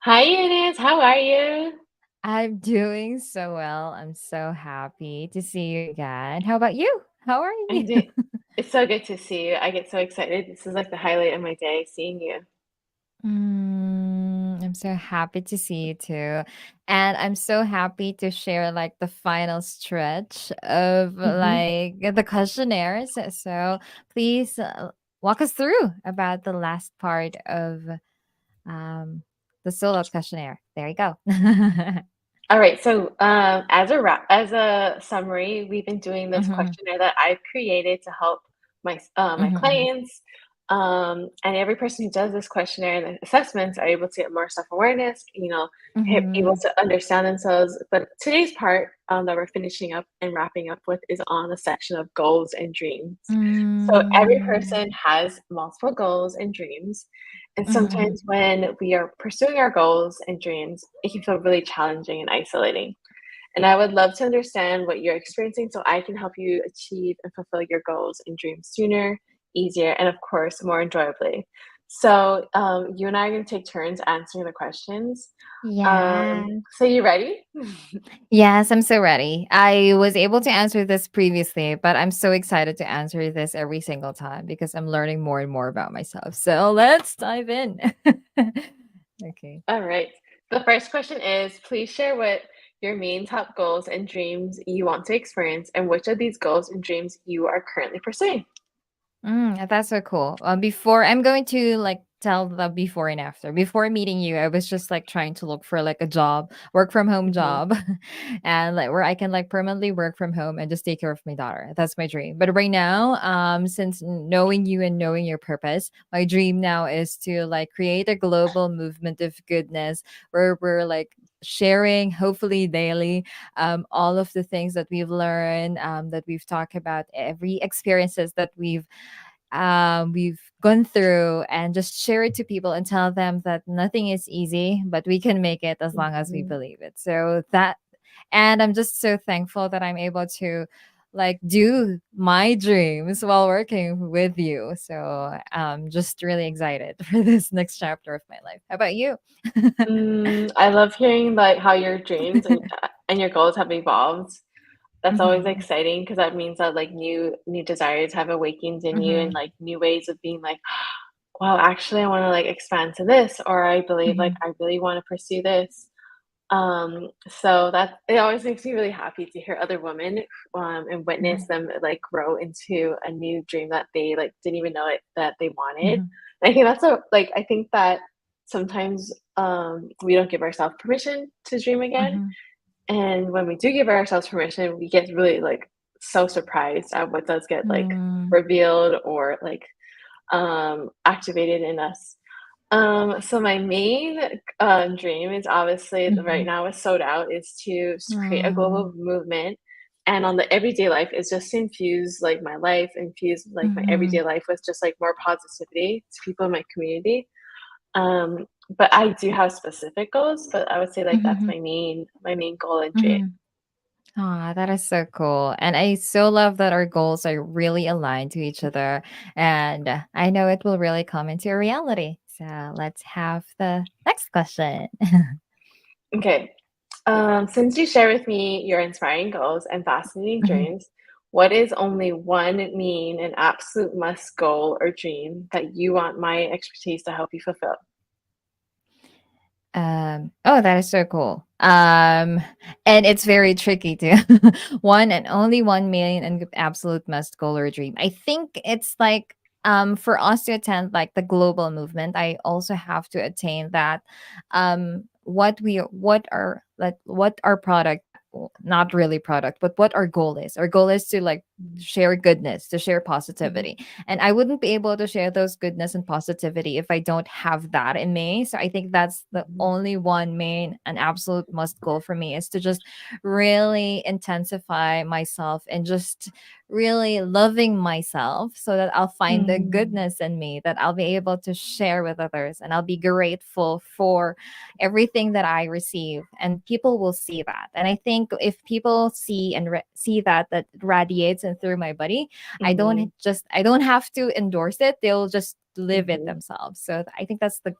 Hi, Eunice. How are you? I'm doing so well. I'm so happy to see you again. How about you? How are I'm you? doing. It's so good to see you. I get so excited. This is like the highlight of my day, seeing you. I'm so happy to see you too. And I'm so happy to share like the final stretch of Hmm. like the questionnaires. So please walk us through about the last part of um, the solo questionnaire. There you go. All right. So, as a summary, we've been doing this Mhm, questionnaire that I've created to help my mhm, mhm, clients. And every person who does this questionnaire and the assessments are able to get more self-awareness, able mhm, to understand themselves. But today's part that we're finishing up and wrapping up with is on the section of goals and dreams. So every mm, person has multiple goals and dreams. And mhm, mhm. sometimes when we are pursuing our goals and dreams, it can feel really challenging and isolating. And I would love to understand what you're experiencing so I can help you achieve and fulfill your goals and dreams sooner, easier, and of course, more enjoyably. So, you and I are going to take turns answering the questions. Yeah. So, you ready? Yes, I'm so ready. I was able to answer this previously, but I'm so excited to answer this every single time because I'm learning more and more about myself. So let's dive in. Okay. All right. The first question is, please share what your main top goals and dreams you want to experience and which of these goals and dreams you are currently pursuing. That's so cool. Before I'm going to like tell the before and after. Before meeting you, I was just like trying to look for like a job, work from home Mhm. job, and like where I can like permanently work from home and just take care of my daughter. That's my dream. But right now, since knowing you and knowing your purpose, my dream now is to like create a global movement of goodness where we're like sharing hopefully daily all of the things that we've learned, that we've talked about, every experiences that we've gone through, and just share it to people and tell them that nothing is easy, but we can make it as long as we Mhm. believe it. So that, and I'm just so thankful that I'm able to like do my dreams while working with you. So I'm just really excited for this next chapter of my life. How about you? I love hearing like how your dreams and your goals have evolved. That's always Mhm, exciting because that means that like new desires have awakened in you and mhm, like new ways of being like, well, actually I want to like expand to this, or I believe like mhm, I really want to pursue this. So that it always makes me really happy to hear other women and witness mhm, them like grow into a new dream that they like didn't even know it that they wanted. mhm, And I think that's a like I think that sometimes we don't give ourselves permission to dream again. mhm, And when we do give ourselves permission, we get really like so surprised at what does get like mhm, revealed or like activated in us. So my main dream is obviously right mhm, now is sold out is to create a global mhm, movement, and on the everyday life is just to infuse like my life, infuse like my everyday mhm, life with just like more positivity to people in my community. But I do have specific goals, but I would say like that's mhm, my main goal and dream. mhm. Aw, that is so cool. And I so love that our goals are really aligned to each other. And I know it will really come into a reality. So let's have the next question. Okay. Since you share with me your inspiring goals and fascinating Mhm. dreams, what is only one mean and absolute must goal or dream that you want my expertise to help you fulfill? Oh, that is so cool. And it's very tricky too. One and only 1 million and absolute must goal or dream. I think it's like for us to attend like the global movement, I also have to attain that what our product, not really product, but what our goal is. Our goal is to like share goodness, to share Mhm, positivity. And I wouldn't be able to share those goodness and positivity if I don't have that in me. So I think that's the mhm, only one main and absolute must goal for me, is to just really intensify myself and just really loving myself so that I'll find the mm, goodness in me that I'll be able to share with others, and I'll be grateful for everything that I receive, and people will see that. And I think if people see and see that radiates and through my body, I don't have to endorse it, they'll just live it mhm. themselves. So I think that's the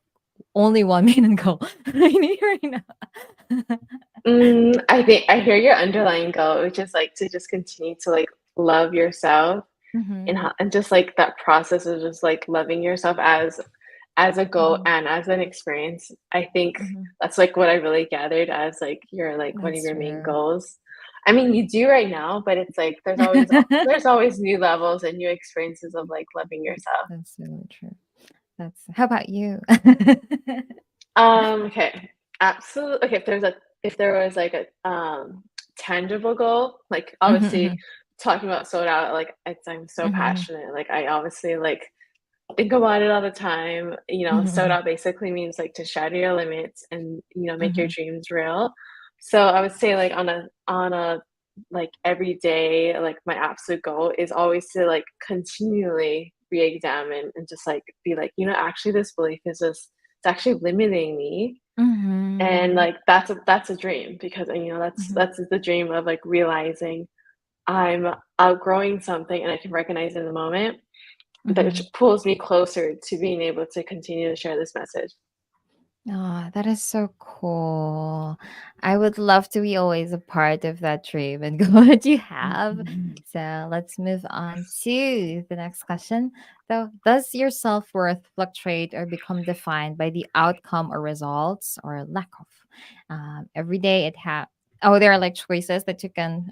only one main goal I need right now. I think I hear your underlying goal, which is like to just continue to like love yourself Mm-hmm. and and just like that process of just like loving yourself as a goal Mm-hmm. and as an experience. I think Mm-hmm. that's like what I really gathered as like your like one of That's your main true. goals. I mean, you do right now, but it's like there's always new levels and new experiences of like loving yourself. That's really true. That's how about you? Okay. Absolutely. Okay, if there was like a tangible goal, like obviously Mhm, talking about soda, like I'm so mhm, passionate. Like I obviously like think about it all the time. You know, mhm, soda basically means like to shatter your limits and make your mhm, dreams real. So I would say like on a like every day, like my absolute goal is always to like continually re-examine and just like be like, actually this belief is just it's actually limiting me. And mhm, like that's a dream because mhm, that's the dream of like realizing I'm outgrowing something and I can recognize in the moment that which mhm. pulls me closer to being able to continue to share this message. Oh, that is so cool. I would love to be always a part of that dream and go what you have. So let's move on to the next question. So, does your self worth fluctuate or become defined by the outcome or results or lack of? Every day it oh, there are like choices that you can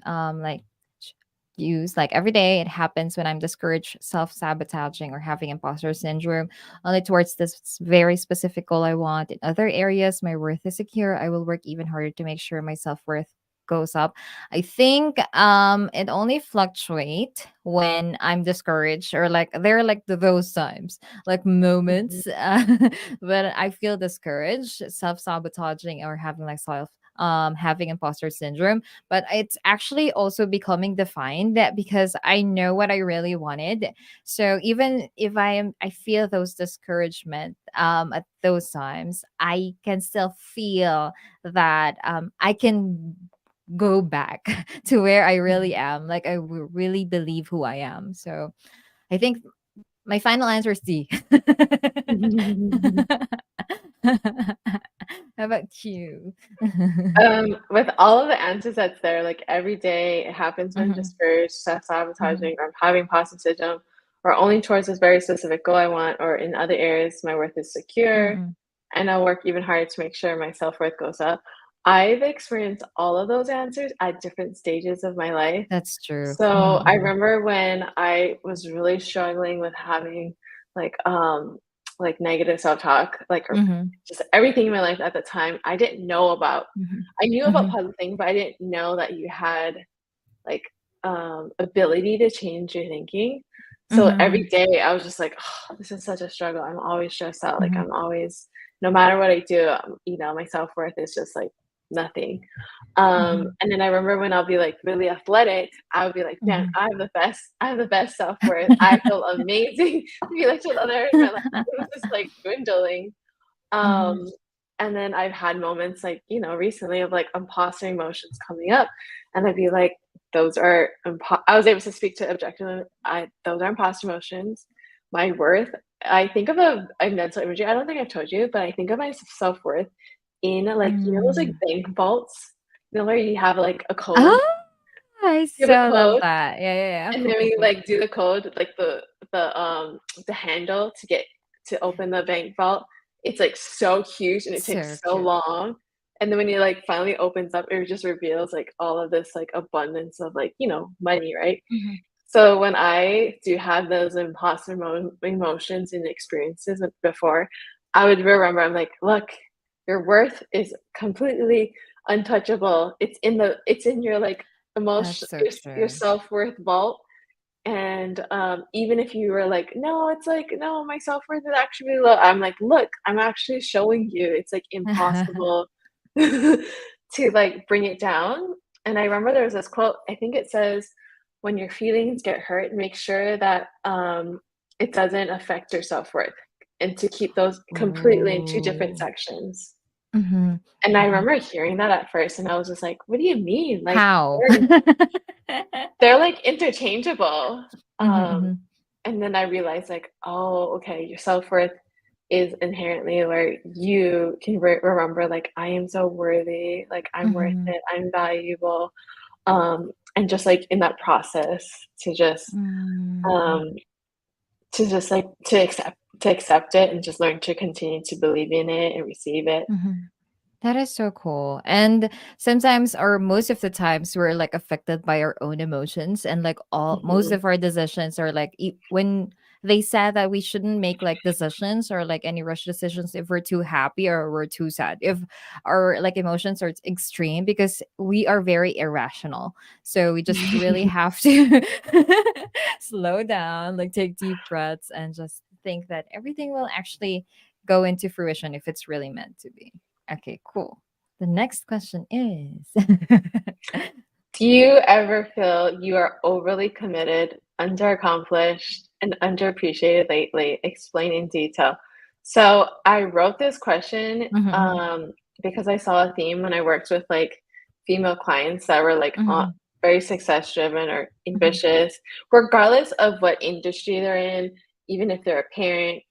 use. Like every day it happens when I'm discouraged, self sabotaging, or having imposter syndrome only towards this very specific goal I want. In other areas, my worth is secure. I will work even harder to make sure my self worth goes up. I think it only fluctuate when I'm discouraged or like there are like those times, like Mhm. moments when I feel discouraged, self-sabotaging or having like having imposter syndrome, but it's actually also becoming defined that because I know what I really wanted. So even if I feel those discouragement at those times, I can still feel that I can go back to where I really am. Like I really believe who I am. So I think my final answer is D. How about you? With all of the answers that's there, like every day it happens when I'm Mhm, discouraged, mhm, self-sabotaging, or I'm having imposter syndrome, or only towards this very specific goal I want, or in other areas my worth is secure, mhm. and I'll work even harder to make sure my self-worth goes up. I've experienced all of those answers at different stages of my life. That's true. So Mhm, I mhm, remember when I was really struggling with having like negative self-talk, or mhm, just everything in my life at the time. mhm, I knew about mhm, positive things, but I didn't know that you had like ability to change your thinking. So every mhm, day I was just like, oh, this is such a struggle. I'm always stressed out. Like mhm, I'm always, no matter what I do, my self worth is just like nothing. mhm, And then I remember when I'll be like really athletic, I would be like, man, mhm. I have the best self worth. I feel amazing to be like to the other area of my life. It was just like dwindling. Mhm. Um, and then I've had moments like, recently of like imposter emotions coming up, and I'd be like, I was able to speak to objectively, those are imposter emotions. My worth, I think of a mental imagery. I don't think I've told you, but I think of my self worth in like, those like Mm. bank vaults, where you have like a code. Oh, I You have a so love code, that. Yeah, yeah, yeah. and Cool, then when cool, you cool. like do the code, like the handle to open the bank vault, it's like so huge and it So takes so cute. long. And then when it like finally opens up, it just reveals like all of this like abundance of like, money, right? Mhm. So when I do have those imposter emotions and experiences before, I would remember I'm like, look, your worth is completely untouchable. It's in your like That's emotion, so your true. self-worth vault. And even if you were like, no, it's like, no, my self-worth is actually really low. I'm like, look, I'm actually showing you it's like impossible to like bring it down. And I remember there was this quote, I think it says, when your feelings get hurt, make sure that it doesn't affect your self-worth, and to keep those completely in two different Ooh. sections. Mhm, And I mhm. remember hearing that at first, and I was just like, what do you mean? Like, How? they're like interchangeable. Mhm, Um, mhm. and then I realized like, oh, okay, your self-worth, is inherently where you can remember, like, I am so worthy, like, I'm worth Mhm. it, I'm valuable. And just like in that process to just Mm. um like to accept it and just learn to continue to believe in it and receive it. Mhm. That is so cool. And sometimes or most of the times we're like affected by our own emotions and like all most Mhm, of our decisions are like when they said that we shouldn't make like decisions or like any rush decisions if we're too happy or we're too sad. If our like emotions are extreme because we are very irrational. So we just really have to slow down, like take deep breaths and just think that everything will actually go into fruition if it's really meant to be. Okay, cool. The next question is Do you ever feel you are overly committed, underaccomplished, and underappreciated lately? Explain in detail. So I wrote this question Mhm, mhm, because I saw a theme when I worked with like female clients that were like mhm, very success driven or mhm, ambitious, regardless of what industry they're in, even if they're a parent,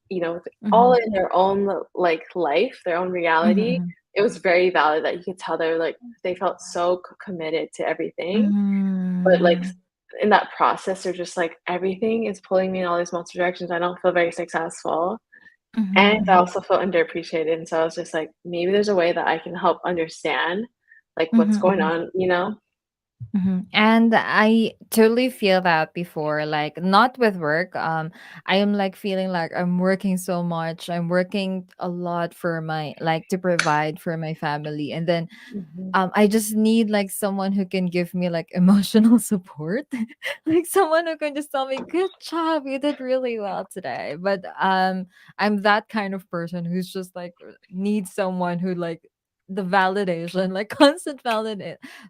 all mhm, in their own like life, their own reality. mhm, It was very valid that you could tell they're like they felt so committed to everything, but, like, mhm, in that process, they're just like, "Everything is pulling me in all these multiple directions, I don't feel very successful," mhm, and I mhm, also feel underappreciated, and so I was just like, "Maybe there's a way that I can help understand, like, what's mhm, going mhm. on," you know? And I totally feel that before, like not with work. I am like feeling like I'm working so much. I'm working a lot for my like to provide for my family, and then Mhm, I just need like someone who can give me like emotional support, like someone who can just tell me, "Good job, you did really well today." But I'm that kind of person who's just like needs someone who like the validation, like constant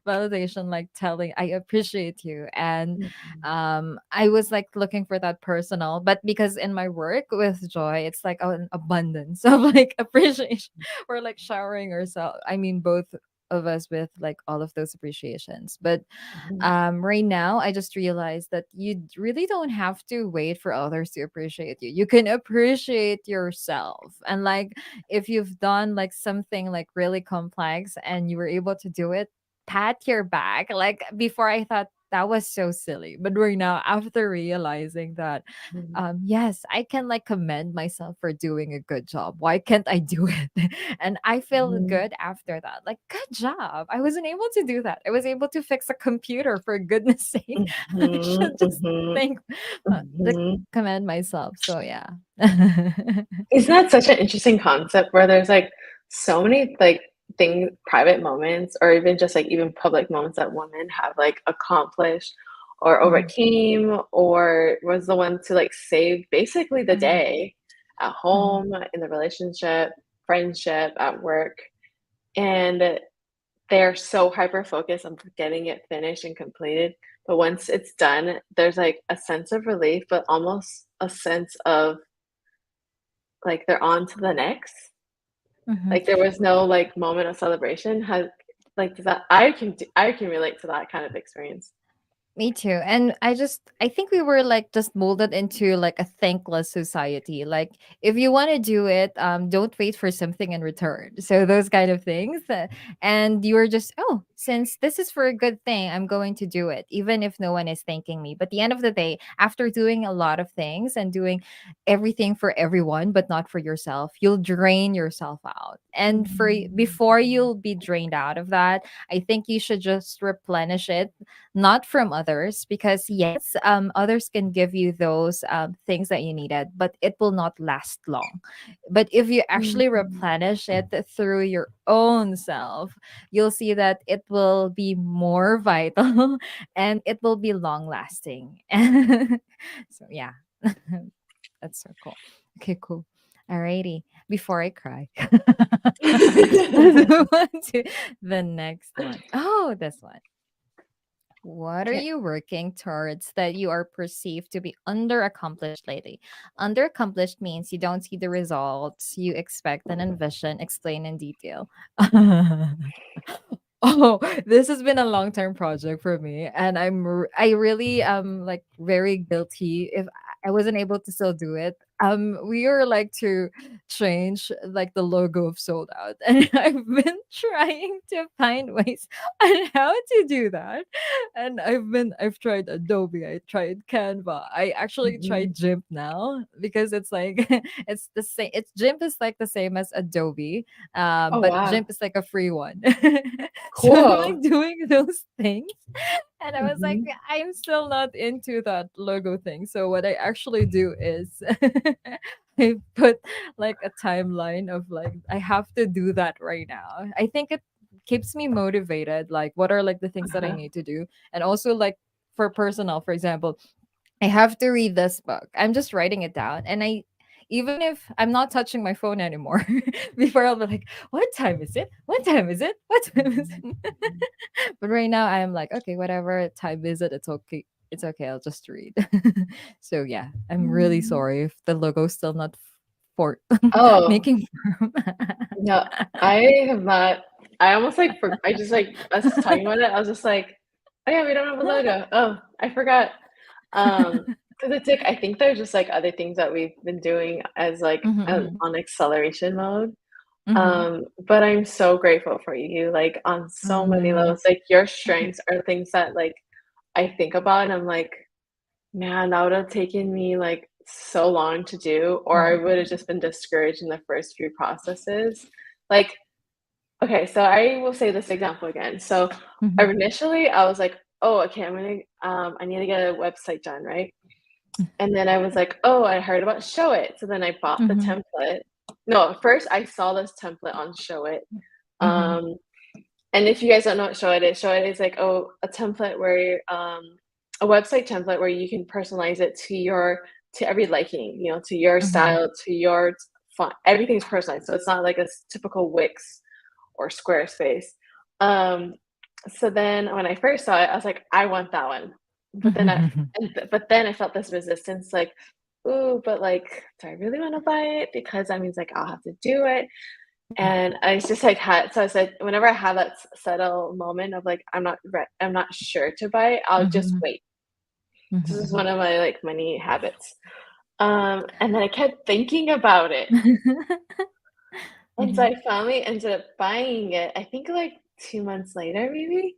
validation, like telling I appreciate you. And mhm, I was like looking for that personal, but because in my work with Joy, it's like an abundance of like appreciation. We're like showering ourselves. I mean, both of us with like all of those appreciations. But mhm, right now I just realized that you really don't have to wait for others to appreciate you. You can appreciate yourself. And like if you've done like something like really complex and you were able to do it, pat your back. Like before I thought that was so silly, but right now after realizing that mhm, yes, I can like commend myself for doing a good job. Why can't I do it? And I feel mhm, good after that. Like, good job. I wasn't able to do that. I was able to fix a computer for goodness sake. I mhm, should just mhm, think, like, mhm. commend myself. So, yeah. Isn't that such an interesting concept where there's, like, so many, like, private moments or even just, like, even public moments that women have, like, accomplished or Mhm, overcame or was the one to, like, save basically the mhm, day at mhm, home, in the relationship, friendship, at work, and they're so hyper focused on getting it finished and completed, but once it's done, there's, like, a sense of relief, but almost a sense of, like, they're on to the next. mhm. Like, there was no, like, moment of celebration. Has like, does that I can relate to that kind of experience. Me too. And I think we were like just molded into like a thankless society. Like if you want to do it, don't wait for something in return. So those kind of things. And you were just, oh, since this is for a good thing, I'm going to do it, even if no one is thanking me. But at the end of the day, after doing a lot of things and doing everything for everyone, but not for yourself, you'll drain yourself out. And for Mhm, before you'll be drained out of that, I think you should just replenish it not from others because yes others can give you those things that you needed but it will not last long, but if you actually mhm, replenish it through your own self you'll see that it will be more vital and it will be long lasting. So yeah. That's so cool. Okay, cool. Alrighty, before I cry. Let's move on to the next one. Oh, this one. What are Okay. you working towards that you are perceived to be underaccomplished lately? Underaccomplished means you don't see the results you expect and envision, explain in detail. Oh, this has been a long-term project for me, and I really like very guilty if I wasn't able to still do it. we are like to change like the logo of sold out, and I've been trying to find ways on how to do that. And I've tried Adobe, I tried Canva, I actually Mhm. tried GIMP now, because it's like it's the same, it's GIMP is like the same as Adobe, Oh, but wow. GIMP is like a free one. So I'm Cool. like doing those things, and I was like, Mhm. I'm still not into that logo thing. So what I actually do is I put like a timeline of like I have to do that right now. I think it keeps me motivated. Like what are like the things that I Uh-huh. need to do? And also like for personal, for example, I have to read this book. I'm just writing it down. And I, even if I'm not touching my phone anymore, before I'll be like, what time is it? What time is it? What time is it? But right now I'm like, okay, whatever time is it, it's okay. It's okay. I'll just read. So yeah, I'm really sorry if the logo's still not for Oh, making firm. no, I have not. I almost like I just like us talking about it. I was just like, oh yeah, we don't have a logo. Oh, I forgot. Because it's like I think there's just like other things that we've been doing as like Mhm, mhm, on acceleration mode. mhm. But I'm so grateful for you, like on so many Mm, levels. Like your strengths are things that like I think about and I'm like, man, that would have taken me like so long to do, or I would have mhm, just been discouraged in the first few processes. Like, okay, so I will say this example again. So mhm, initially I was like, oh, okay, I need to get a website done, right? And then I was like, oh, I heard about Show It. So then I bought the mhm, template. No, first I saw this template on Show It. mhm, Um, and if you guys don't know what Show It is like, oh, a template where a website template where you can personalize it to your to every liking, you know, to your mhm, style, to your font. Everything's personalized, so it's not like a typical Wix or Squarespace. Um, so then when I first saw it, I was like, I want that one. But then mhm. but then I felt this resistance, like, ooh, but like, do I really want to buy it? Because that means like I'll have to do it. And I just like had so I said whenever I have that settle moment of like I'm not sure to buy it, I'll just Mhm, wait. This is mhm, one of my like money habits. And then I kept thinking about it. And so mhm. I finally ended up buying it, I think like 2 months later maybe.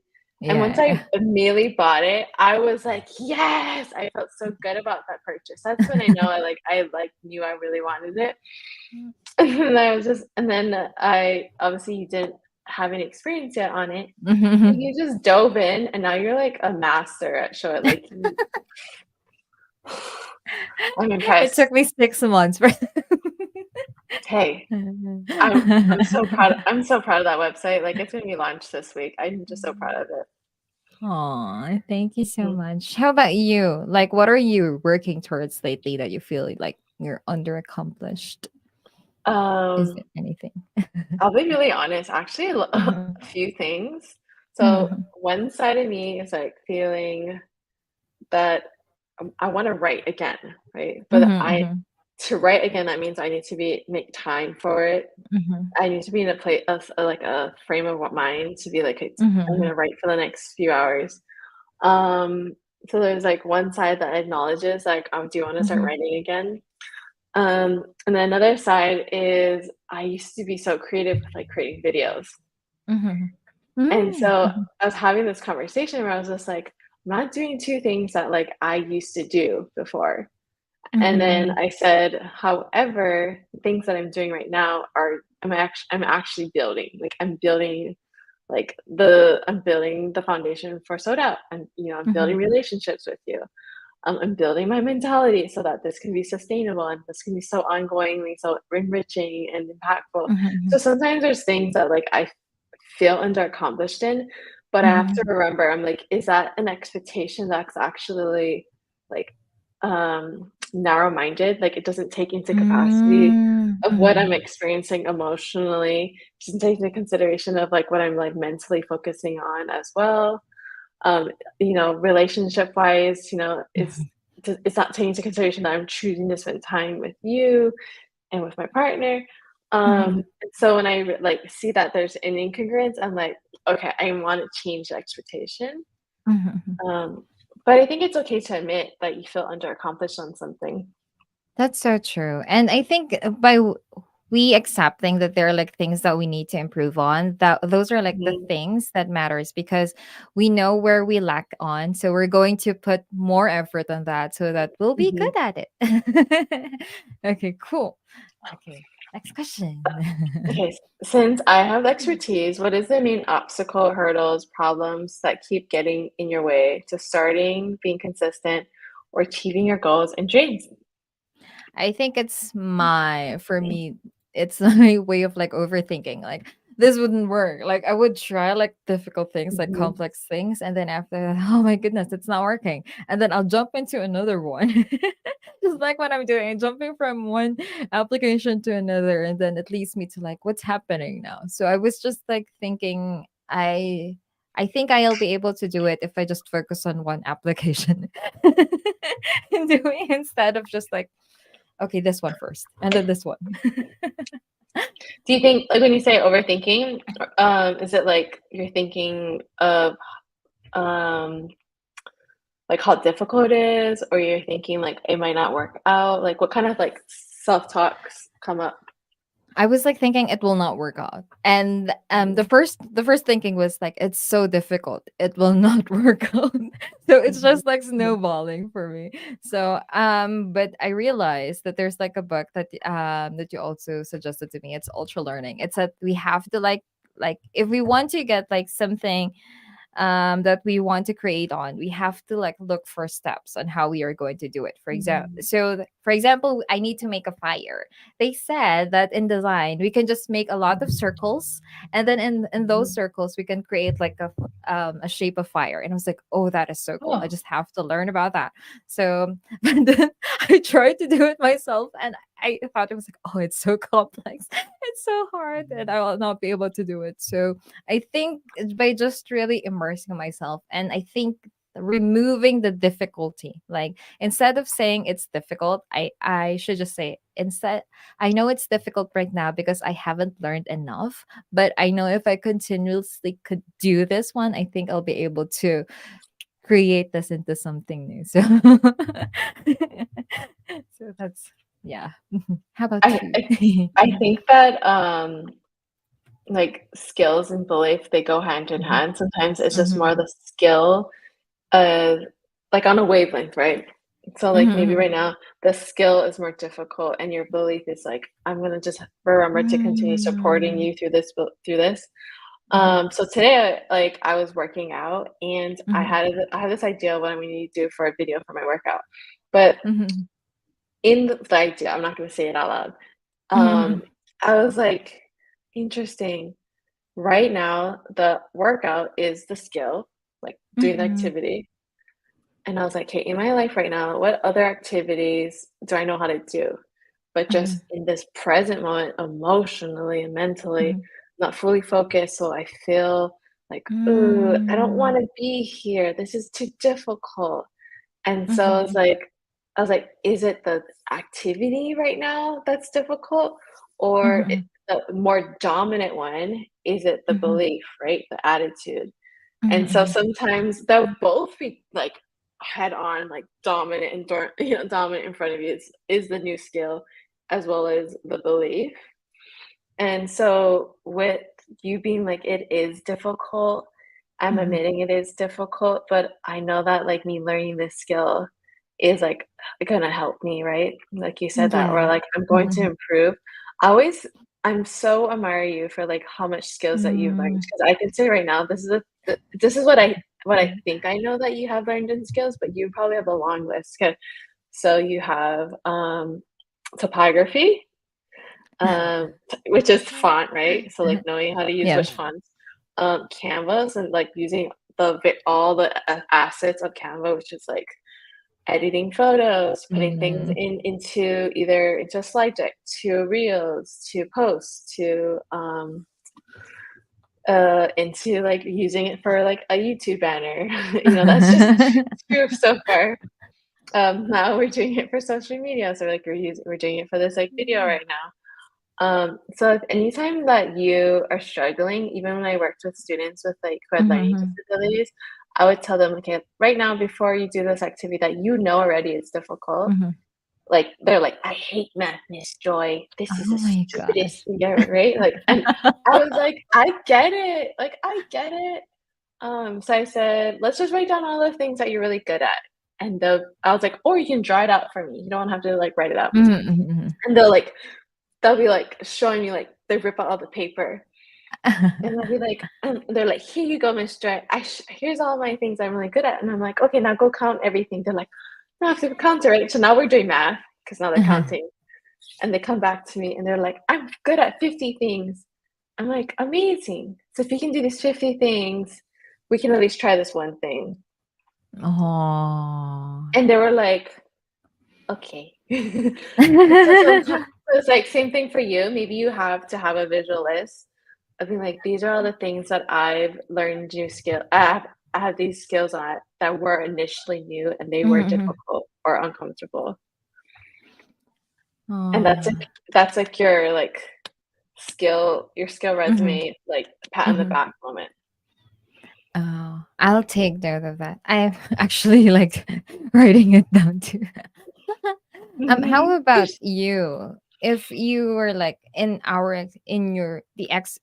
And once I Yeah. immediately bought it, I was like, "Yes!" I felt so good about that purchase. That's when I know I like knew I really wanted it. And I was just and then I obviously didn't have any experience yet on it. Mhm. You just dove in and now you're like a master at show it, like, you I'm It impressed. took me 6 months for Hey, I'm so proud of that website, like, it's gonna be launched this week. I'm just so proud of it. Aw, thank you so Mhm. much. How about you? Like, what are you working towards lately that you feel like you're underaccomplished? Is Um, it anything? I'll be really honest, actually, Mhm. a few things. So, Mhm. one side of me is, like, feeling that, I wanna write again, right? But Mhm, I mhm, to write again, that means I need to make time for it. mhm, I need to be in a place like, a frame of mind to be like, "It's I'm mhm, gonna write for the next few hours." Um, so there's, like, one side that acknowledges, like, do you wanna start mhm, writing again? And then another side is I used to be so creative with, like, creating videos. mhm, And mm, so mhm, I was having this conversation where I was just like, "I'm not doing 2 things that, like, I used to do before." And then mhm, I said, "However, the things that I'm doing right now are I'm actually building, like, I'm building the foundation for Sold Out. I'm building mhm, relationships with you. I'm building my mentality so that this can be sustainable and this can be so ongoingly so enriching and impactful." So mhm, sometimes there's things that, like, I feel underaccomplished in, but I have to mhm, remember, I'm like, is that an expectation that's actually, like, narrow-minded? Like, it doesn't take into capacity mm, of what I'm mhm, experiencing emotionally, doesn't take into consideration of, like, what I'm, like, mentally focusing on as well. Relationship-wise, mhm, it's not taking into consideration that I'm choosing to spend time with you and with my partner. mhm, So when I like see that there's an incongruence, I'm like, okay, I want to change the expectation. mhm, Um, but I think it's okay to admit that you feel underaccomplished on something. That's so true. And I think we accepting that there are like things that we need to improve on, that those are like the Mhm, things that matters because we know where we lack on. So we're going to put more effort on that so that we'll be mhm. good at it. Okay, cool. Okay, next question. Okay, since I have expertise, what is the main obstacle, hurdles, problems that keep getting in your way to starting, being consistent, or achieving your goals and dreams? I think it's for me, it's my way of like overthinking. Like, this wouldn't work. Like, I would try like difficult things, like Mhm. complex things. And then after that, oh my goodness, it's not working. And then I'll jump into another one. Just like what I'm doing, jumping from one application to another. And then it leads me to like, what's happening now? So I was just like thinking, I think I'll be able to do it if I just focus on one application and doing instead of just like, okay, this one first, and then this one. Do you think, like, when you say overthinking, is it like you're thinking of um, like how difficult it is, or you're thinking like it might not work out? Like, what kind of like self talks come up? I was like thinking it will not work out. And the Mhm, first thinking was like it's so difficult. It will not work out. So it's mhm, just like mhm, snowballing for me. So but I realized that there's like a book that you also suggested to me. It's ultra learning. It's that we have to like if we want to get like something that we want to create on, we have to like look for steps on how we are going to do it. For example, mhm, for example, I need to make a fire. They said that in design we can just make a lot of circles, and then in those mhm. circles we can create like a shape of fire. And I was like, oh, that is so cool. I Oh. just have to learn about that. So but then I tried to do it myself, and I thought it was like, oh, it's so complex, it's so hard, and I will not be able to do it. So I think it's by just really immersing myself, and I think removing the difficulty. Like, instead of saying it's difficult, I should just say, instead, I know it's difficult right now because I haven't learned enough, but I know if I continuously could do this one, I think I'll be able to create this into something new. So so that's, yeah. How about I you? I I think that, like, skills and belief, they go hand in Mhm, hand. Sometimes it's just mhm, more the skill of like, on a wavelength, right? So, mhm, like, maybe mhm, right now, the skill is more difficult, and your belief is like, "I'm gonna just remember to continue supporting mm, you through this through this." mhm, So today, like, I was working out, and mhm, I had this idea of what I'm gonna need to do for a video for my workout. But mhm, in the idea, I'm not gonna say it out loud. Um, mhm, I was like, "Interesting. Right now, the workout is the skill, like doing the mhm, activity." And I was like, "Okay, in my life right now, what other activities do I know how to do?" But just mhm, in this present moment, emotionally and mentally, mhm, not fully focused, so I feel like, "Ooh, I don't mm, wanna be here. This is too difficult." And so mhm, I was like, "Is it the activity right now that's difficult, or mhm, the more dominant one, is it the mhm, belief, right? The attitude?" And so mhm, sometimes that would both be, like, head on, like, dominant and dominant in front of you is the new skill as well as the belief. And so with you being like, "It is difficult," I'm mhm. admitting it is difficult, but I know that, like, me learning this skill is, like, gonna help me, right? Like you said that, or, Yeah. like, I'm going to Mhm, improve. I always I'm so admire you for, like, how much skills that you've learned, mm, because I can say right now, this is what I think I know that you have learned in skills, but you probably have a long list. 'Kay, so you have, topography, which is font, right? So, like, knowing how to use which yes. fonts, Canvas and, like, using all the assets of Canva, which is, like, editing photos, putting things Mm, into either into a slide deck, to reels, to posts, to, into, like, using it for, like, a YouTube banner. That's just 2 so far. Now we're doing it for social media, so, like, we're doing it for this, like, video right now. So if anytime that you are struggling, even when I worked with students with like who had learning mhm, disabilities, I would tell them, okay, right now, before you do this activity that you know already is difficult, mhm, like they're like, "I hate math, Miss Joy. This is Oh the my stupidest gosh. thing ever," right? Like, and I was like, "I get it, like, I get it." So I said, "Let's just write down all the things that you're really good at." And I was like, "Or you can draw it out for me. You don't have to, like, write it out." Mhm, mhm, mhm. And they'll be, like, showing me, like they rip out all the paper, and they'll be like they're like, "Here you go, Miss Joy. Here's all my things I'm really good at." And I'm like, "Okay, now go count everything." They're like, "No, I have to count it, right?" So now we're doing math because now they're counting, and they come back to me and they're like, "I'm good at 50 things." I'm like, "Amazing. So if you can do these 50 things, we can at least try this one thing." Oh. And they were like, "Okay." So sometimes it's like same thing for you. Maybe you have to have a visual list of being like, "These are all the things that I've learned new skill I have these skills at that were initially new and they Mhm, were mhm. difficult or uncomfortable." And Oh. that's like your skill Mhm, resume, like, pat on the mhm. back moment. Oh, I'll take note of that. I'm actually like writing it down too. How Mhm. about you? If you were like in your the ex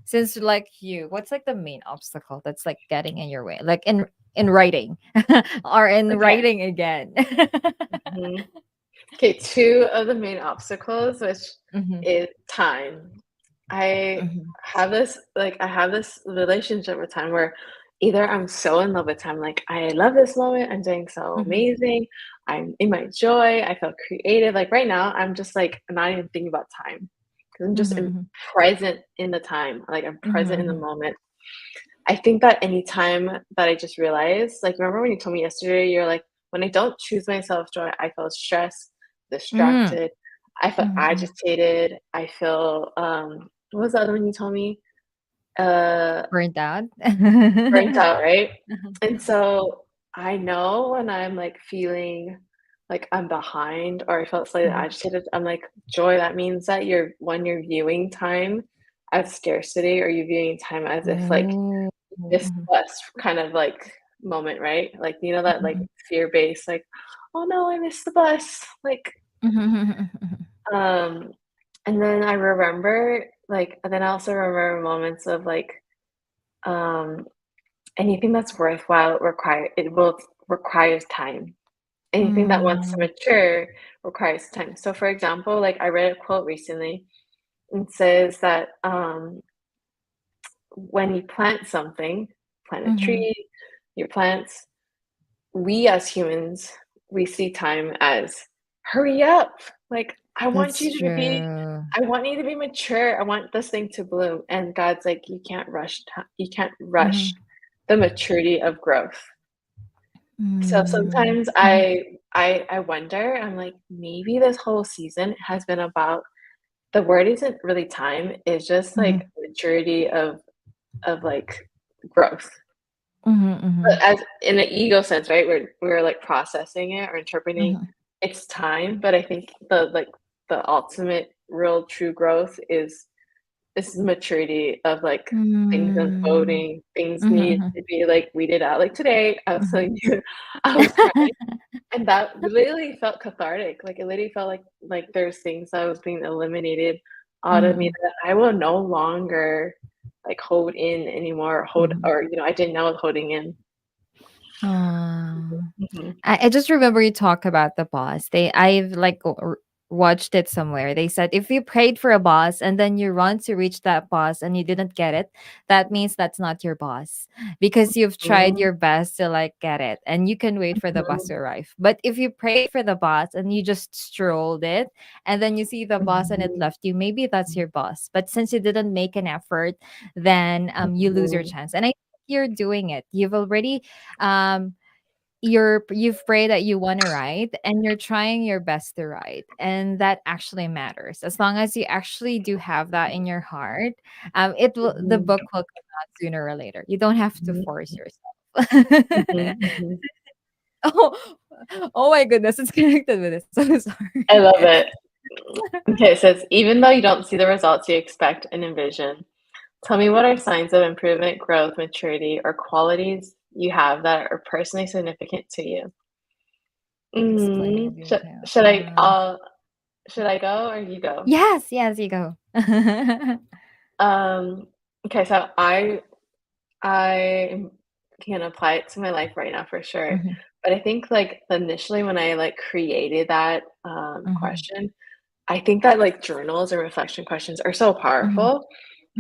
since like you, what's like the main obstacle that's like getting in your way? Like in writing or in Okay. writing again. Mhm. Okay, 2 of the main obstacles, which Mhm, is time. I mhm, I have this relationship with time where either I'm so in love with time, like, I love this moment, I'm doing so mhm, amazing, I'm in my joy, I feel creative, like, right now, I'm just, like, not even thinking about time because 'cause I'm just mhm, present in the time, like, I'm mhm, present in the mhm, moment. I think that any time that I just realized, like, remember when you told me yesterday, you're like, "When I don't choose myself joy, I feel stressed, mhm, distracted, I feel mhm, mhm. agitated, I feel," what was the other one you told me? Uh, Burnt out. Burnt out, right? And so, I know when I'm, like, feeling like I'm behind or I felt slightly Mhm. agitated, I'm like, "Joy, that means that you're viewing time as scarcity or you're viewing time as if, like, Oh. this Mhm, bus kind of, like, moment, right? Like, you know that, like, mhm, fear-based, like, "Oh, no, I missed the bus." Like, mhm, mhm, mhm, um, and then I remember, like and then I also remember moments of, like, um, anything that's worthwhile requires time. Anything that wants to mhm. mature requires time. So, for example, like, I read a quote recently, and says that, when you plant something, plant a Mhm. tree, your plants we as humans, we see time as hurry up. Like, That's true. I want you to be mature. I want this thing to bloom. And God's like, you can't rush Mhm. the maturity of growth. So Mm. sometimes Mhm. I wonder, I'm like, maybe this whole season has been about the word isn't really time, it's just like Mhm. maturity of like growth. Mhm, But mhm. as in an ego sense, right? We're, like, processing it or interpreting Mhm. it's time, but I think the ultimate real true growth is maturity of, like, things Mm. unfolding, things Mhm, need mhm. to be, like, weeded out. Like, today, I was Mhm. telling you, I was crying, and that literally felt cathartic. Like, it literally felt like there's things that was being eliminated out of me Mhm. that I will no longer, like, hold in anymore, hold Mhm. or, I didn't know I was holding in. Aw. Mhm. I just remember you talk about the boss. I've like watched it somewhere. They said if you prayed for a boss and then you run to reach that boss and you didn't get it, that means that's not your boss because you've tried Mhm, your best to like get it and you can wait for the boss mhm, to arrive. But if you prayed for the boss and you just strolled it and then you see the boss and it mhm, left you, maybe that's your boss. But since you didn't make an effort, then you lose your mhm, chance. And I think you're doing it. You've already um you've prayed that you want to write and you're trying your best to write and that actually matters as long as you actually do have that in your heart. The mhm, book will come out sooner or later. You don't have to mhm, force yourself. mhm, mhm. oh, oh my goodness, it's connected with this. So I sorry. love it. Okay, it says, "Even though you don't see the results you expect and envision, tell me what are signs of improvement, growth, maturity, or qualities you have that are personally significant to you?" Mhm. Explain detail. Should I go or you go? Yes, yes, you go. Um, okay, so I can apply it to my life right now for sure. Mhm, But I think like initially when I like created that mhm, question, I think that like journals and reflection questions are so mhm, powerful,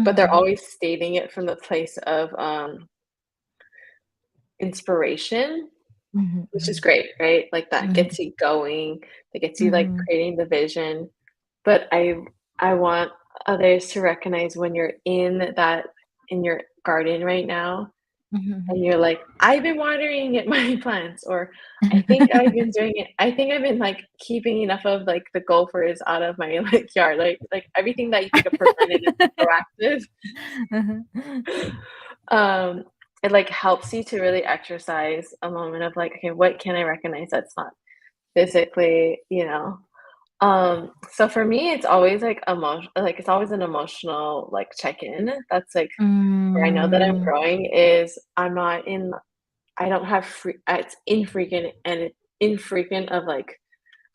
but they're mhm, always stating it from the place of inspiration, mhm, which is mhm, great, right? Like that mhm, gets you going, that gets you like mhm, creating the vision. But I want others to recognize when you're in your garden right now mhm, and you're like, "I've been watering it my plants," or I think I've been, like, keeping enough of, like, the gophers out of my, like, yard." Like, everything that you think of preventative and proactive, mhm. um, it, like, helps you to really exercise a moment of, like, "Okay, what can I recognize that's not physically," you know? So for me, it's always, it's always an emotional, like, check-in. That's, like, where I know that I'm Mm, growing is I'm not in I don't have it's infrequent and it's infrequent of, like,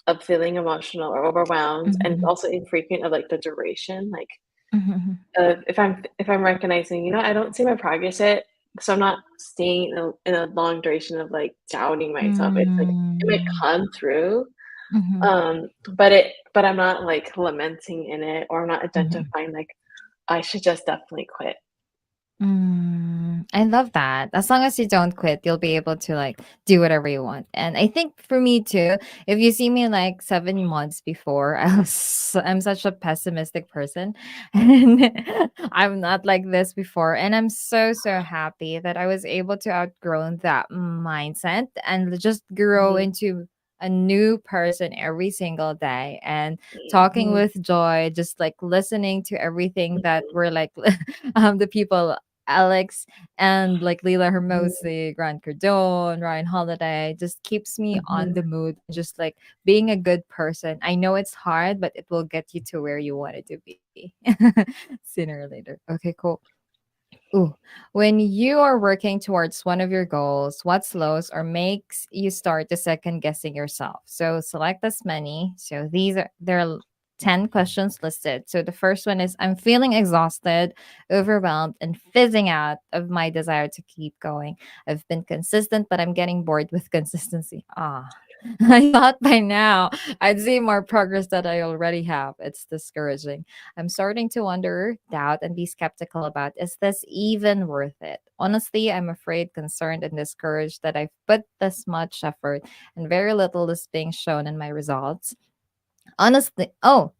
of feeling emotional or overwhelmed, and it's mhm, also infrequent of, like, the duration, like, mhm, if I'm recognizing, you know, I don't see my progress yet, so I'm not staying in a long duration of, like, doubting myself. It's, like, it might mm, come through, mhm, but I'm not, like, lamenting in it, or I'm not mhm. identifying, like, I should just definitely quit. I love that. As long as you don't quit, you'll be able to like do whatever you want. And I think for me too, if you see me like 7 months before, I'm such a pessimistic person, and I'm not like this before. And I'm so happy that I was able to outgrow that mindset and just grow Mhm, into a new person every single day and talking mhm, with joy, just like listening to everything that mhm, we're like the people Alex and like Leila mhm, Hermosi, Grant Cardone, Ryan Holiday just keeps me on mhm, the mood, just like being a good person. I know it's hard, but it will get you to where you wanted to be sooner or later. Okay, cool. Ooh, when you are working towards one of your goals, what slows or makes you start to second guessing yourself? So select as many. So there are 10 questions listed. So the first one is I'm feeling exhausted, overwhelmed, and fizzing out of my desire to keep going. I've been consistent, but I'm getting bored with consistency. Ah. I thought by now I'd see more progress that I already have. It's discouraging. I'm starting to wonder, doubt, and be skeptical about is this even worth it? Honestly, I'm afraid, concerned, and discouraged that I've put this much effort and very little is being shown in my results. Honestly,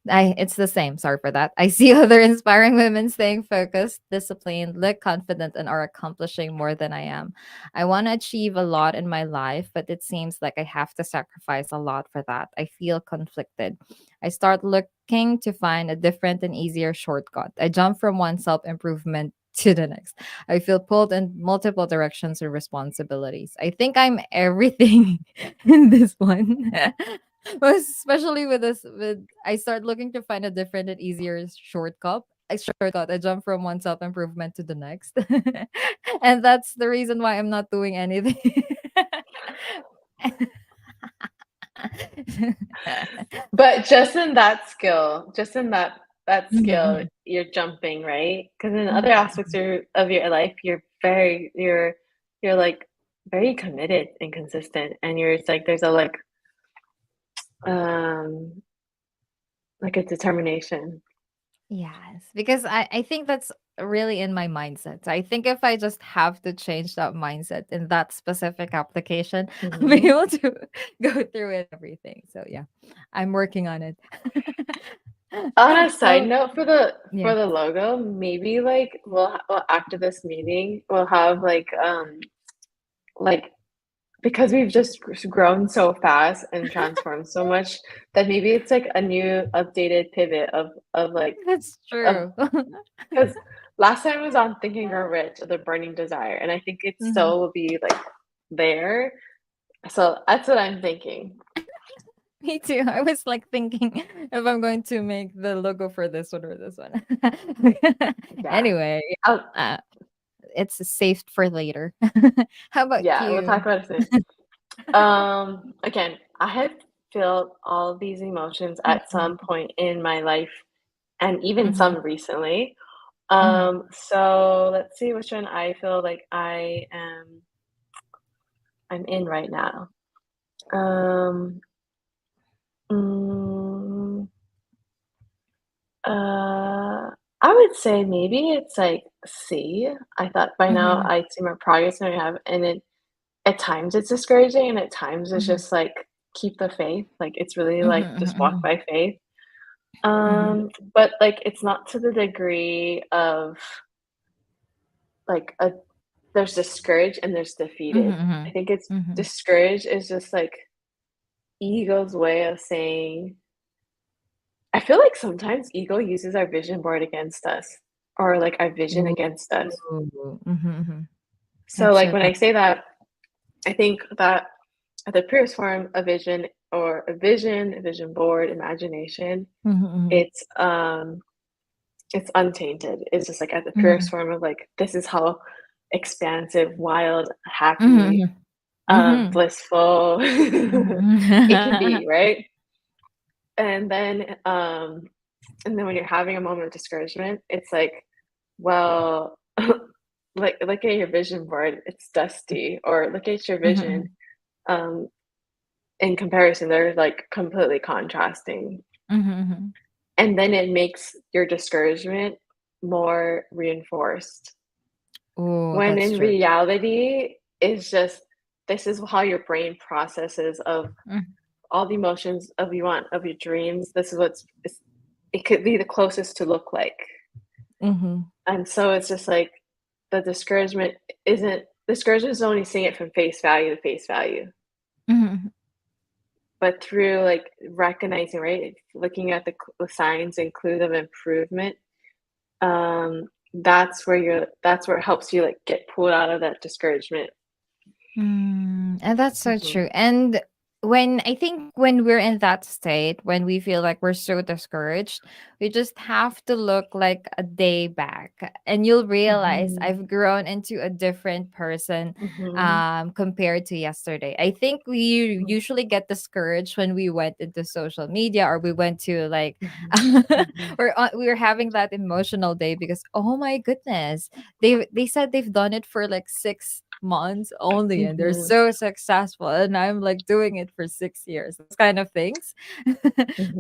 it's the same. Sorry for that. I see other inspiring women staying focused, disciplined, look confident, and are accomplishing more than I am. I want to achieve a lot in my life, but it seems like I have to sacrifice a lot for that. I feel conflicted. I start looking to find a different and easier shortcut. I jump from one self improvement to the next. I feel pulled in multiple directions and responsibilities. I think I'm everything in this one. Well, especially with this, with I start looking to find a different and easier shortcut. I jump from one self improvement to the next, and that's the reason why I'm not doing anything. But just in that skill, Mhm, you're jumping, right? Because in other mhm. aspects of your life, you're, like, very committed and consistent, and you're it's like there's um, like, a determination. Yes, because I think that's really in my mindset. So I think if I just have to change that mindset in that specific application, I'll be Mhm. able to go through it everything. So yeah, I'm working on it. On a side How note yeah. for the logo, maybe, like, well, after this meeting, we'll have, like because we've just grown so fast and transformed so much that maybe it's like a new updated pivot That's of true. because last time I was on Think and Grow Rich, the burning desire, and I think it Mhm. still will be like there. So that's what I'm thinking. Me too. I was like thinking if I'm going to make the logo for this one or this one. Yeah. Anyway, I'll, it's safe for later. How about yeah, we'll talk you? about it soon. Again, I have felt all these emotions at some Mhm, point in my life and even mhm, some recently. mhm, So let's see which one I feel like I'm in right now. Um, mm, I would say maybe it's like C. I thought by now mhm, I'd see more progress than I have, and it at times it's discouraging, and at times it's mhm, just like keep the faith. Like it's really mhm, like just walk mhm, by faith. mhm, But like it's not to the degree of like a there's discouraged and there's mhm, defeated. I mhm, think it's mhm. discouraged is just like ego's way of saying I feel like sometimes ego uses our vision board against us or like our vision Ooh, against us. mhm, mhm. So like when Absolutely. I say that, I think that at the purest form, a vision or a vision board, imagination, Mhm, mhm, it's it's untainted. It's just like at the purest mhm, form of like this is how expansive, wild, happy, mhm, mhm, blissful it can mhm. be, right? And then and then when you're having a moment of discouragement, it's like, well, like look at your vision board, it's dusty, or look at your Mhm, vision. mhm, Um, in comparison, they're like completely contrasting. mhm, mhm. And then it makes your discouragement more reinforced. Ooh, When that's in true. reality, it's just this is how your brain processes of Mm, all the emotions of you want of your dreams. This is it could be the closest to look like. mhm, And so it's just like the discouragement is only seeing it from face value to face value. mhm, But through like recognizing, right, looking at the signs and clues of improvement, that's where it helps you like get pulled out of that discouragement. and that's so Mhm, true. And when I think when we're in that state, when we feel like we're so discouraged, we just have to look like a day back, and you'll realize mhm, I've grown into a different person mhm, compared to yesterday. I think we usually get discouraged when we went into social media or we went to like mhm, mhm, we were having that emotional day because oh my goodness, they said they've done it for like 6 months only and they're mhm, so successful and I'm like doing it for 6 years, those kind of things.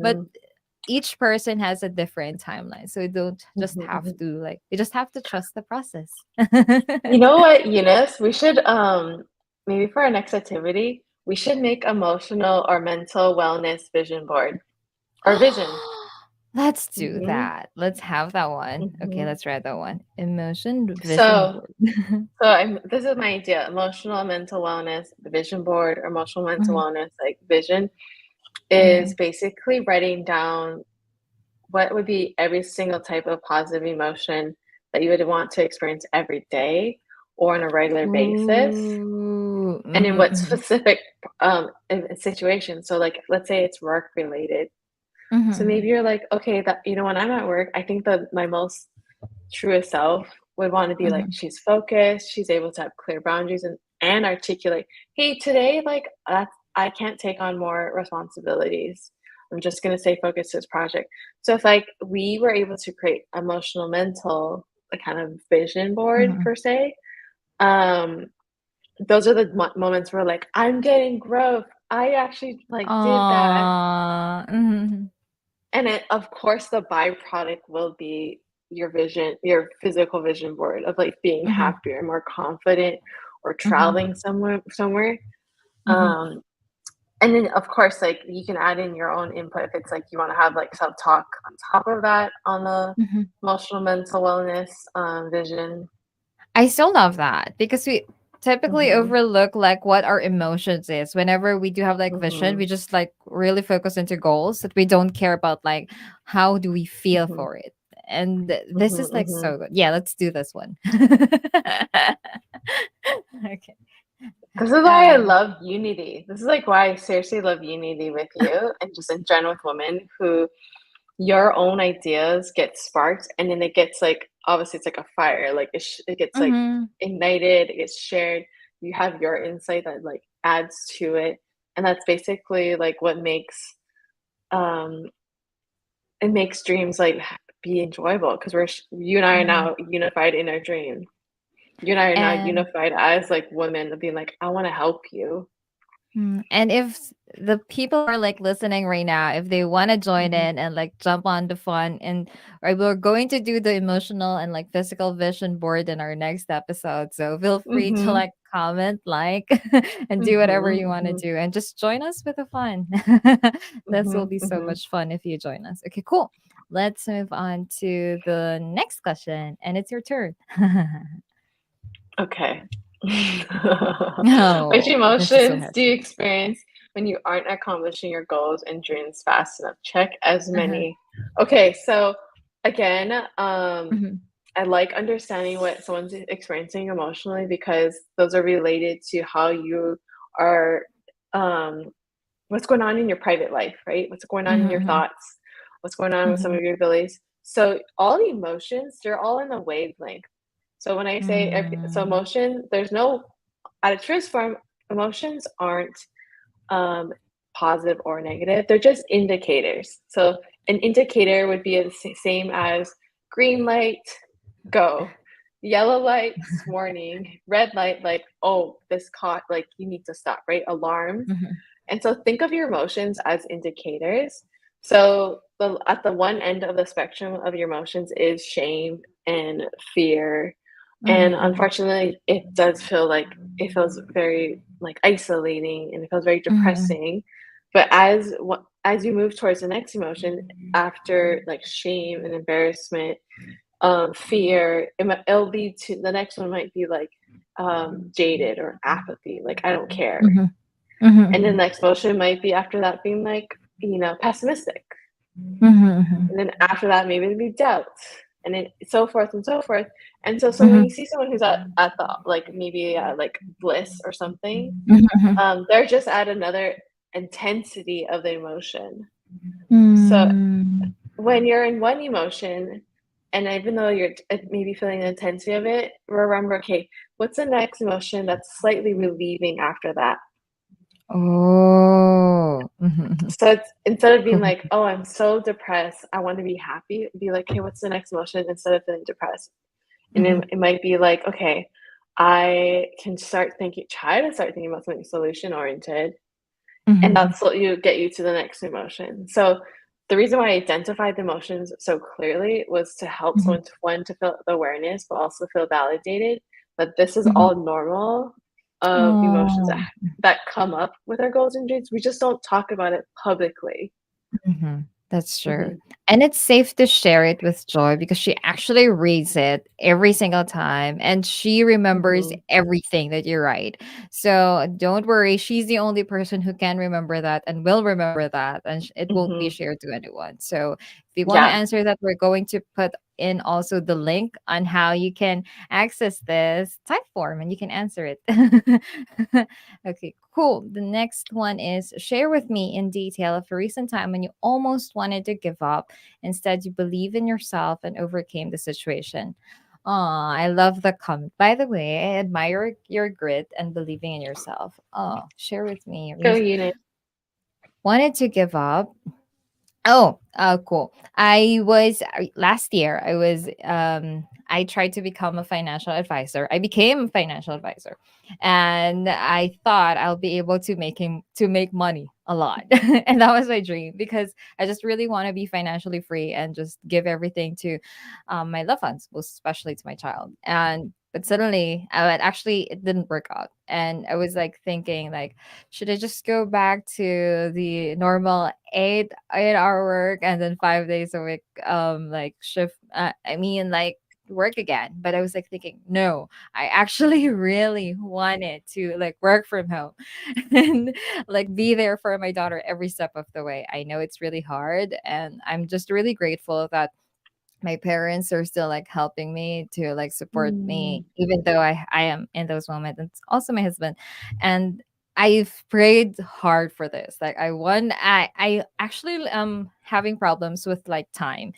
But mhm, each person has a different timeline, so you don't just mhm, have mhm. to like you just have to trust the process. You know what, Eunice? We should maybe for our next activity, we should make emotional or mental wellness vision board or vision. Let's do Mhm, that. Let's have that one. Okay, mhm. let's write that one. Emotion vision So board. this is my idea, emotional and mental wellness, the vision board, or emotional mental Mhm, wellness, like vision, is mhm, basically writing down what would be every single type of positive emotion that you would want to experience every day or on a regular basis, ooh, and in mhm, what mhm, specific in situations. So, like, let's say it's work related. mhm, So maybe mhm, you're like, okay, that when I'm at work, I think that my most truest self would want to be like mhm, she's focused, she's able to have clear boundaries and articulate, hey, today like I can't take on more responsibilities. I'm just gonna stay focused to this project. So if like we were able to create emotional, mental, a kind of vision board mhm. per se, um, those are the moments where like I'm getting growth. I actually like did that. Aw, mhm, And it, of course, the byproduct will be your vision, your physical vision board of like being mhm, happier, more confident, or mhm, traveling somewhere. mhm, Um, and then of course, like you can add in your own input if it's like you want to have like self-talk on top of that on the mhm. emotional mental wellness vision. I still love that because we typically Hmm. overlook like what our emotions is. Whenever we do have like vision, we Hmm. just like really focus into goals that we don't care about like how do we feel Hmm. for it. And this Hmm. is like Hmm. so good. Yeah, let's do this one. Okay. This is why I Um, love unity. This is like why I seriously love unity with you and just in general with women who your own ideas get sparked and then it gets like obviously it's like a fire like it gets like mhm, ignited, it gets shared, you have your insight that like adds to it, and that's basically like what makes um it makes dreams like be enjoyable because you and I are Mhm. now unified in our dream. You and I are now And unified as like women of being like, I want to help you. And if the people are like listening right now, if they want to join Hmm. in and like jump on the fun, and right, we're going to do the emotional and like physical vision board in our next episode. So feel free to Hmm. like comment, like, and do whatever you want to Hmm. do, and just join us with the fun. This will Hmm. be so Hmm. much fun if you join us. Okay, cool. Let's move on to the next question, and it's your turn. Okay. Which No, this is so emotions do you heavy. experience when you aren't accomplishing your goals and dreams fast enough? Check as Uh-huh. many. Okay, so again, Mhm. I like understanding what someone's experiencing emotionally because those are related to how you are, um, what's going on in your private life, right? What's going on in your Mhm. thoughts? What's going on with some Mhm. of your beliefs? So all the emotions, they're all in a wavelength. So when I say so Mm. emotion, there's no at its truest form, emotions aren't um, positive or negative. They're just indicators. So an indicator would be the same as green light, go. Yellow lights, warning. Red light, like, oh, this caught, like, you need to stop, right? Alarm. Mhm. And so think of your emotions as indicators. So at the one end of the spectrum of your emotions is shame and fear. And Mhm, mhm, unfortunately, it does feel like it feels very like isolating and it feels very mhm, depressing. But as you move towards the next emotion after like shame and embarrassment, fear, it'll lead to the next one might be like jaded or apathy, like I don't care. mhm, mhm, And the mhm, next motion might be after that being like, pessimistic. mhm, And then after that, maybe it'd be doubt. And then so forth and so forth. And so when you mhm, see someone who's at the like maybe like bliss or something, mhm, mhm. they're just at another intensity of the emotion. So Mm. when you're in one emotion, and even though you're maybe feeling the intensity of it, remember, okay, what's the next emotion that's slightly relieving after that? Oh. Mhm, mhm. So it's instead of being Cool. like, "Oh, I'm so depressed, I want to be happy," be like, "Hey, what's the next emotion?" Instead of feeling depressed. And then Mhm, it might be like, "Okay, I can try to start thinking about something solution oriented, mhm, and mhm, that's what you get you to the next emotion." So the reason why I identified the emotions so clearly was to help mhm, someone to one, to feel the awareness, but also feel validated that this is mhm. all normal of emotions Oh. that come up with our goals and dreams. We just don't talk about it publicly. Mhm. That's true. Mhm, And it's safe to share it with Joy because she actually reads it every single time and she remembers mhm, everything that you write. So don't worry, she's the only person who can remember that and will remember that, and it won't be mhm. shared to anyone. So if you want to Yeah. answer that, we're going to put in also the link on how you can access this type form and you can answer it. Okay, cool. The next one is share with me in detail of a recent time when you almost wanted to give up. Instead, you believe in yourself and overcame the situation. Oh, I love the comment. By the way, I admire your grit and believing in yourself. Oh, share with me. Go unit. Wanted to give up. Oh, cool. I was last year. I tried to become a financial advisor. I became a financial advisor, and I thought I'll be able to make money a lot, and that was my dream because I just really want to be financially free and just give everything to my loved ones, most especially to my child. And but suddenly, it didn't work out, and I was like thinking like should I just go back to the normal 8 hour work and then 5 days a week like shift I mean like work again? But I was like thinking, no, I actually really wanted to like work from home and like be there for my daughter every step of the way. I know it's really hard, and I'm just really grateful that my parents are still like helping me to like support me Mm, even though I am in those moments. And also my husband. And I've prayed hard for this. Like I actually having problems with like time,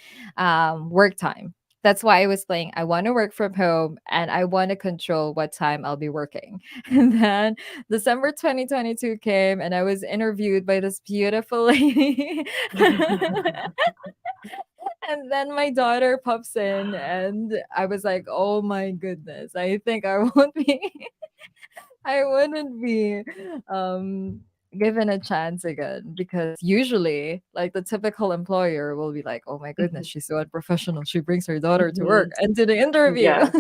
work time. That's why I was playing. I want to work from home and I want to control what time I'll be working. And then December 2022 came and I was interviewed by this beautiful lady. And then my daughter pops in and I was like, "Oh my goodness. I think I won't be I wouldn't be um given a chance again because usually like the typical employer will be like, "Oh my goodness, Mhm, she's so unprofessional. She brings her daughter to work mhm. and to the interview." Yeah.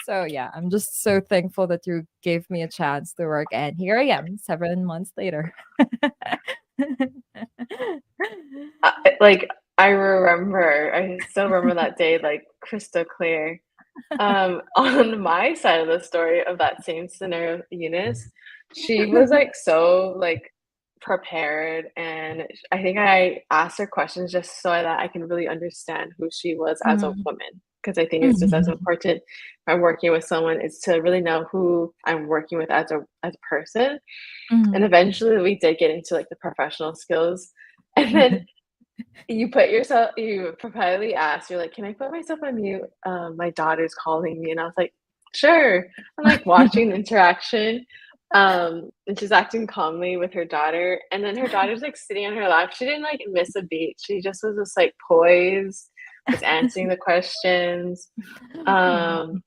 So yeah, I'm just so thankful that you gave me a chance to work and here I am 7 months later. Like, I still remember that day, like, crystal clear. On my side of the story of that same scenario, Eunice, she was, like, so, like, prepared, and I think I asked her questions just so that I can really understand who she was as a Mhm. woman. Because I think it's just as Mhm. important if I'm working with someone is to really know who I'm working with as a person, and Mhm. eventually we did get into, like, the professional skills, and then you politely asked, you're like, "Can I put myself on mute? My daughter's calling me." And I was like, "Sure." I'm, like, watching the interaction, and she's acting calmly with her daughter, and then her daughter's, like, sitting on her lap. She didn't, like, miss a beat. She just was just, like, poised, was answering the questions, um,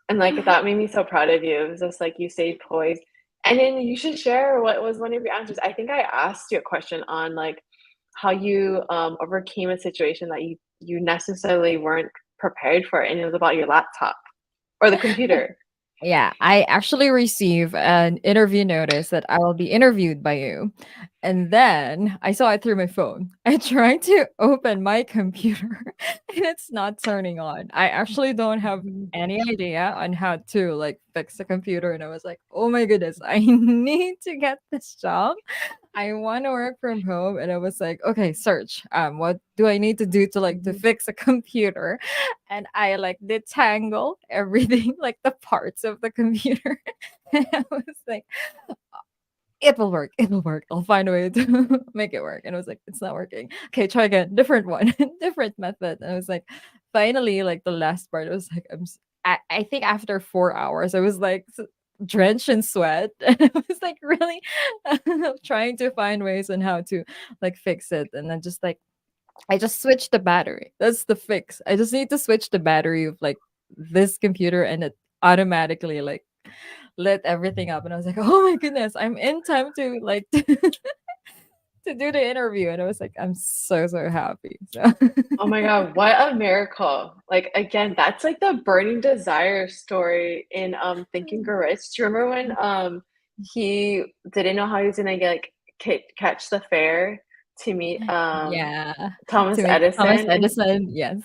and, like, that made me so proud of you. It was just, like, you stayed poised, and then you should share what was one of your answers. I think I asked you a question on, like, how you, overcame a situation that you necessarily weren't prepared for, and it was about your laptop or the computer. Yeah, I actually receive an interview notice that I will be interviewed by you. And then I saw it through my phone. I tried to open my computer and it's not turning on. I actually don't have Mhm. any idea on how to like fix the computer. And I was like, oh my goodness, I need to get this job. I want to work from home. And I was like, okay, search. What do I need to do to like to Mhm. fix a computer? And I like detangle everything, like the parts of the computer. And I was like, it will work. It will work. I'll find a way to make it work. And I was like, it's not working. Okay, try again. Different one, different method. And I was like, finally, like the last part, I was like, I think after 4 hours, I was like drenched in sweat. And I was like really trying to find ways on how to like fix it. And then just like I just switched the battery. That's the fix. I just need to switch the battery of like this computer and it automatically like lit everything up. And I was like, oh my goodness, I'm in time to like to do the interview. And I was like, I'm so so happy. So Oh my god, what a miracle. Like, again, that's like the burning desire story in, Think and Grow Rich. Do you remember when, he didn't know how he was gonna get, like, catch the fare to meet, yeah. Thomas To meet Thomas Edison, and Edison, yes.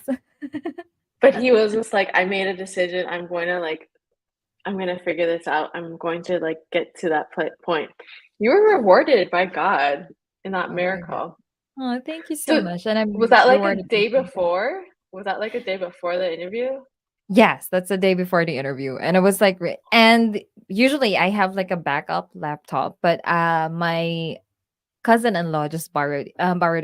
but he was just like, "I made a decision. I'm gonna figure this out. I'm going to, like, get to that point." You were rewarded by God in that Oh my god. miracle. Oh, thank you so So, much. And was I'm that, like, a rewarded by day something. before? Was that, like, a day before the interview? Yes, that's the day before the interview. And it was like and usually I have like a backup laptop, but my cousin-in-law just borrowed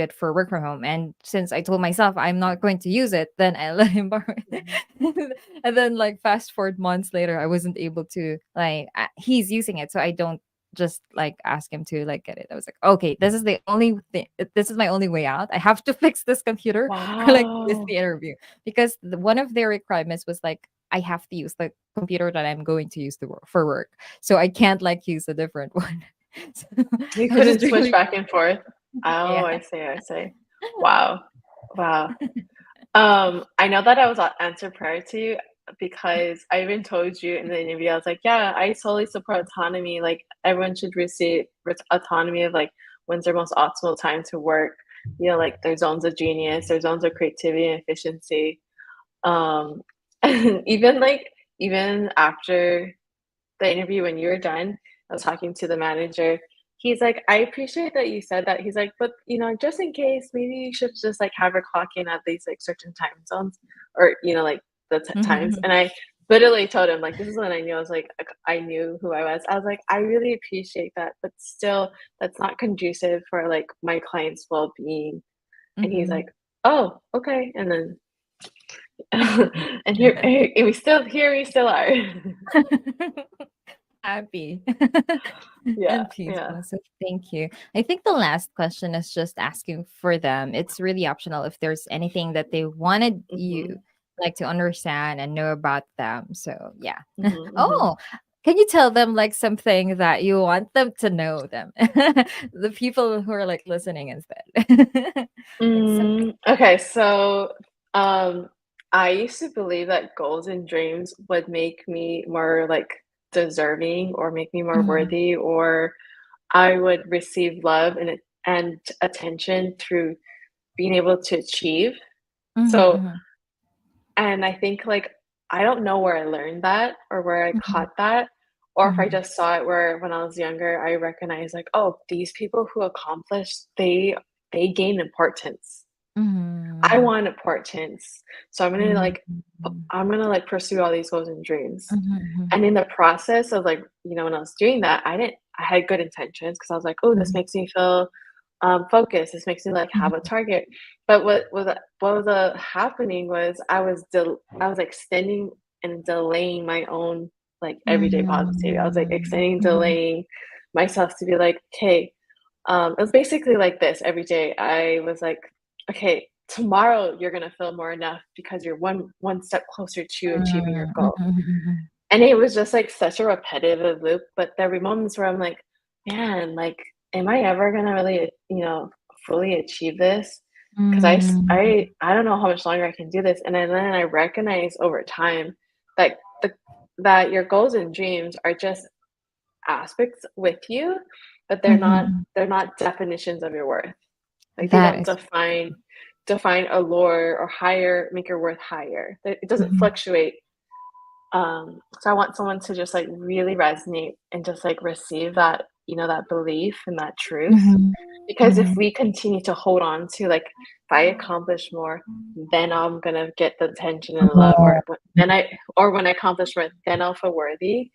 it for work from home. And since I told myself I'm not going to use it, then I let him borrow it. Mhm. And then like fast forward months later, I wasn't able to like he's using it, so I don't just like ask him to like get it. I was like, okay, this is the only thing. This is my only way out. I have to fix this computer or like miss Wow. the interview because one of their requirements was like I have to use the computer that I'm going to use to work for work, so I can't like use a different one. So You I couldn't just switch really back and forth? Oh, yeah. I see, I see. Wow. Wow. I know that I was answered prior to you because I even told you in the interview, I was like, "Yeah, I solely support autonomy, like, everyone should receive autonomy of, like, when's their most optimal time to work." You know, like, their zones of genius, their zones of creativity and efficiency. Um, and even after the interview when you were done, I was talking to the manager. He's like, "I appreciate that you said that." He's like, "But, just in case, maybe you should just, like, have her clock in at these, like, certain time zones or, like, the times." Mhm. And I literally told him, like, this is when I knew. I was like, I knew who I was. I was like, "I really appreciate that, but still, that's not conducive for, like, my client's well-being." And he's like, Mhm. "Oh, okay." And then And here we still are. Happy Yeah, and yeah. peaceful. So thank you. I think the last question is just asking for them. It's really optional if there's anything that they wanted you Mhm, like to understand and know about them. So yeah. mhm, mhm. Oh, can you tell them like something that you want them to know them? The people who are like listening instead. Like something. Okay, so, um, I used to believe that goals and dreams would make me more, like, deserving or make me more Mhm, worthy, or I would receive love and attention through being able to achieve. mhm, So mhm, and I think, like, I don't know where I learned that or where I mhm, caught that, or if I mhm, just saw it where when I was younger, I recognized, like, "Oh, these people who accomplished, they gain importance. I mhm, want importance, so mhm, mhm, I'm gonna, like, pursue all these goals and dreams." mhm, mhm, And in the process of, like, when I was doing that, I had good intentions because I was like, "Oh, this mhm, makes me feel, focused. This makes me, like, have a mhm, target." But what was happening was I was extending and delaying my own, like, everyday positivity. I was, like, mm, extending, mhm, delaying myself to be like, "Okay." It was basically like this every day. I was like, "Okay, tomorrow you're gonna feel more enough because you're one step closer to achieving your mm, goal." mhm, mhm, And it was just, like, such a repetitive loop, but there were moments where I'm like, "Man, like, am I ever gonna really, fully achieve this? Because mm, I don't know how much longer I can do this." And then I recognize over time that that your goals and dreams are just aspects with you, but mhm. they're not definitions of your worth. Like, they That don't is define a lore or make your worth higher. It doesn't mhm, fluctuate. So I want someone to just, like, really resonate and just, like, receive that, that belief and that truth. mhm, Because if mhm, we continue to hold on to, like, if I accomplish more, then I'm gonna get the attention and love, more. or when I accomplish more, then I'll feel worthy.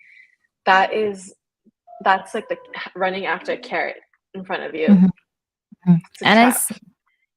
That is that's like the running after a carrot in front of you. Mhm, mhm. It's a trap.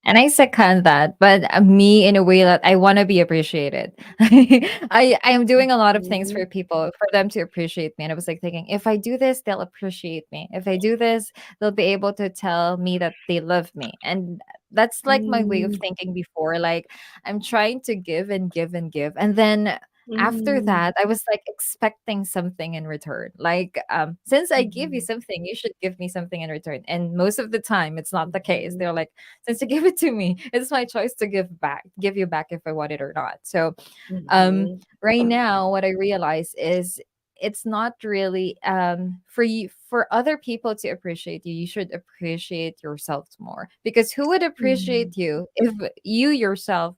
And I second that, but me in a way that I want to be appreciated. I am doing a lot of things Mhm, for people for them to appreciate me, and I was like thinking, if I do this, they'll appreciate me. If I do this, they'll be able to tell me that they love me, and that's like my way of mm, thinking before. Like I'm trying to give and give and give, and then after mm, that I was like expecting something in return, like since I give you mhm, something, you should give me something in return, and most of the time it's not the case. mhm, They're like, since you give it to me, it's my choice to give you back if I want it or not. So mhm, right now what I realize is it's not really for you, for other people to appreciate you. You should appreciate yourself more, because who would mhm, appreciate you if you yourself